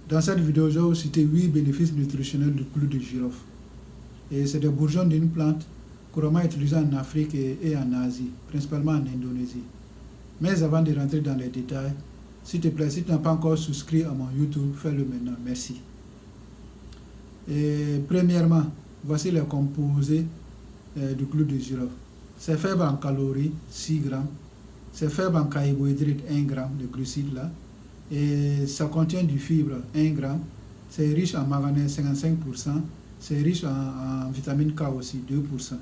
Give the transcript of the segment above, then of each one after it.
Dans cette vidéo, je vais vous citer 8 bénéfices nutritionnels du clou de girofle. Et c'est des bourgeons d'une plante couramment utilisée en Afrique et en Asie, principalement en Indonésie. Mais avant de rentrer dans les détails, s'il te plaît, si tu n'as pas encore souscrit à mon YouTube, fais-le maintenant. Merci. Et premièrement, voici les composés du clou de girofle. C'est faible en calories, 6 grammes. C'est faible en carbohydrates, 1 gramme de glucides là. Et ça contient du fibre, 1 gramme. C'est riche en manganèse, 55%. C'est riche en vitamine K aussi, 2%.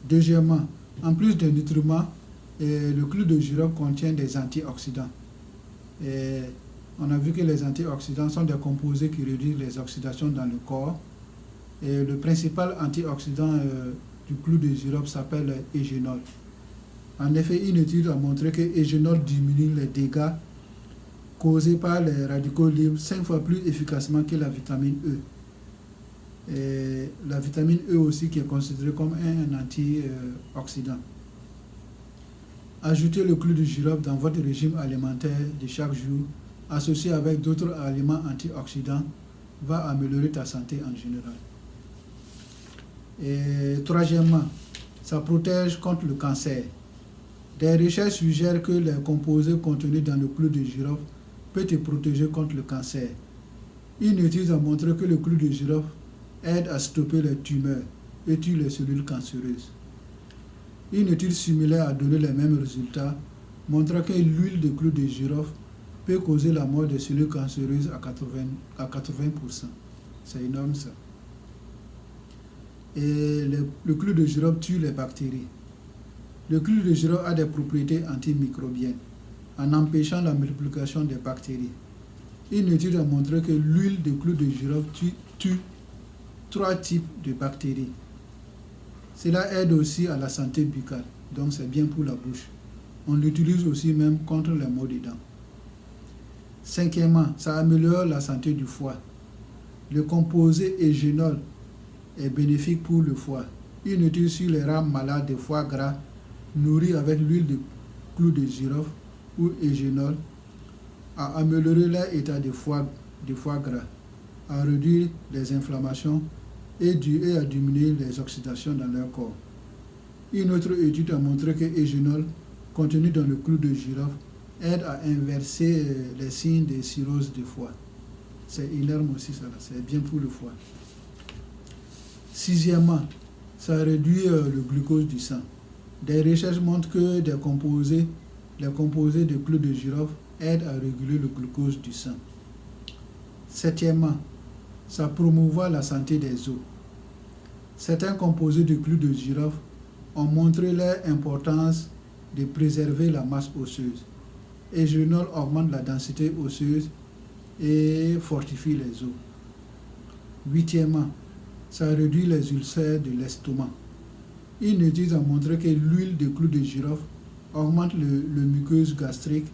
Deuxièmement, en plus des nutriments, le clou de girofle contient des antioxydants. Et on a vu que les antioxydants sont des composés qui réduisent les oxydations dans le corps. Et le principal antioxydant du clou de girofle s'appelle égénol. En effet, une étude a montré que l'égénol diminue les dégâts causés par les radicaux libres 5 fois plus efficacement que la vitamine E. Et la vitamine E aussi qui est considérée comme un antioxydant. Ajoutez le clou de girofle dans votre régime alimentaire de chaque jour, associé avec d'autres aliments antioxydants, va améliorer ta santé en général. Et troisièmement, ça protège contre le cancer. Des recherches suggèrent que les composés contenus dans le clou de girofle peuvent te protéger contre le cancer. Une étude a montré que le clou de girofle aide à stopper les tumeurs et tue les cellules cancéreuses. Une étude similaire a donné les mêmes résultats, montrant que l'huile de clou de girofle peut causer la mort des cellules cancéreuses à 80%. C'est énorme ça. Et le clou de girofle tue les bactéries. Le clou de girofle a des propriétés antimicrobiennes en empêchant la multiplication des bactéries. Une étude a montré que l'huile de clou de girofle tue 3 types de bactéries. Cela aide aussi à la santé buccale, donc c'est bien pour la bouche. On l'utilise aussi même contre les maux de dents. Cinquièmement, ça améliore la santé du foie. Le composé égénol est bénéfique pour le foie. Une étude sur les rats malades de foie gras nourris avec l'huile de clou de girofle ou égénol a amélioré leur état de foie gras, a réduit les inflammations et à diminuer les oxydations dans leur corps. Une autre étude a montré que l'égénol contenu dans le clou de girofle aide à inverser les signes de cirrhose du foie. C'est énorme aussi ça, c'est bien pour le foie. Sixièmement, ça réduit le glucose du sang. Des recherches montrent que les composés de clou de girofle aident à réguler le glucose du sang. Septièmement, ça promouvoit la santé des os. Certains composés de clou de girofle ont montré leur importance de préserver la masse osseuse. L'égénol augmente la densité osseuse et fortifie les os. Huitièmement, ça réduit les ulcères de l'estomac. Une étude a montré que l'huile de clou de girofle augmente le muqueuse gastrique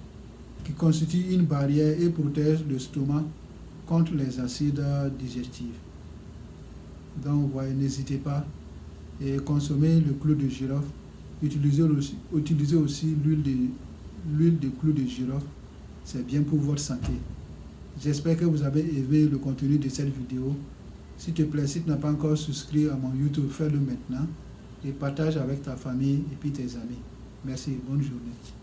qui constitue une barrière et protège l'estomac contre les acides digestifs. Donc, n'hésitez pas et consommez le clou de girofle. Utilisez aussi l'huile de clou de girofle. C'est bien pour votre santé. J'espère que vous avez aimé le contenu de cette vidéo. S'il te plaît, si tu n'as pas encore souscrit à mon YouTube, fais-le maintenant et partage avec ta famille et puis tes amis. Merci, bonne journée.